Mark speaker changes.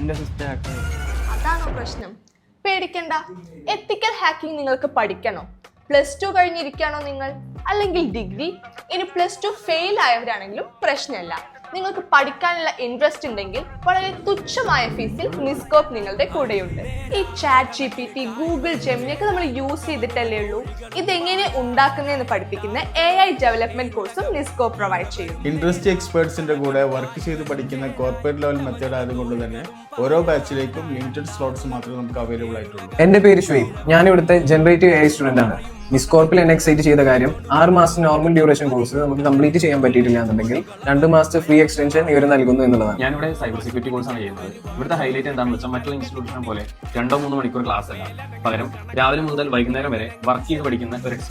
Speaker 1: എന്റെ system hack.
Speaker 2: അതാണോ പ്രശ്നം? പേടിക്കണ്ട. എത്തിക്കൽ ഹാക്കിംഗ് നിങ്ങൾക്ക് പഠിക്കണോ? +2 കഴിഞ്ഞിരിക്കുകയാണോ നിങ്ങൾ? അല്ലെങ്കിൽ ഡിഗ്രി? ഇനി +2 ഫെയിൽ ആയവരാണെങ്കിലും പ്രശ്നമില്ല. നിങ്ങൾക്ക് പഠിക്കാനുള്ള ഇൻട്രസ്റ്റ് ഉണ്ടെങ്കിൽ വളരെ തുച്ഛമായ ഫീസിൽ നിസ്കോപ്പ് നിങ്ങളുടെ കൂടെയുണ്ട്. ഈ ChatGPT, ഗൂഗിൾ ജെമിനി ഒക്കെ നമ്മൾ യൂസ് ചെയ്തിട്ടല്ലേ ഉള്ളൂ. ഇതെങ്ങനെ ഉണ്ടാക്കുന്നതെന്ന് പഠിപ്പിക്കുന്ന AI ഡെവലപ്മെന്റ് കോഴ്സും നിസ്കോപ്പ് പ്രൊവൈഡ് ചെയ്യും.
Speaker 3: ഇൻഡസ്ട്രി എക്സ്പേർട്സിന്റെ കൂടെ വർക്ക് ചെയ്ത് പഠിക്കുന്ന കോർപ്പറേറ്റ് ലെവൽ മെത്തേഡ് ആയതുകൊണ്ട് തന്നെ ഓരോ ബാച്ചിലേക്കും ലിമിറ്റഡ് സ്ലോട്ട്സ് മാത്രമേ നമുക്ക് അവൈലബിൾ ആയിട്ടുള്ളൂ.
Speaker 4: എന്റെ പേര് ഷുഹൈബ്. ഞാൻ ഇവിടുത്തെ ജനറേറ്റീവ് AI സ്റ്റുഡന്റ് ആണ്. നിസ്കോർപ്പിൽ എന്നെ എക്സൈറ്റ് ചെയ്ത കാര്യം 6 മാസം നോർമൽ ഡ്യൂറേഷൻ കോഴ്സ് നമുക്ക് കംപ്ലീറ്റ് ചെയ്യാൻ പറ്റിയിട്ടില്ല എന്നുണ്ടെങ്കിൽ 2 മാസത്തെ ഫ്രീ എക്സ്റ്റൻഷൻ ഇവർ നൽകുന്നു എന്നുള്ളതാണ്.
Speaker 5: ഞാനിവിടെ സൈബർ സെക്യൂരിറ്റി കോഴ്സാണ് ചെയ്യുന്നത്. ഇവിടുത്തെ ഹൈലൈറ്റ് എന്താണെന്ന് വെച്ചാൽ മറ്റുള്ള ഇൻസ്റ്റിറ്റ്യൂഷൻ പോലെ 2-3 മണിക്കൂർ ക്ലാസ് അല്ല, പകരം രാവിലെ മുതൽ വൈകുന്നേരം വരെ വർക്ക് ചെയ്ത് പഠിക്കുന്ന ഒരു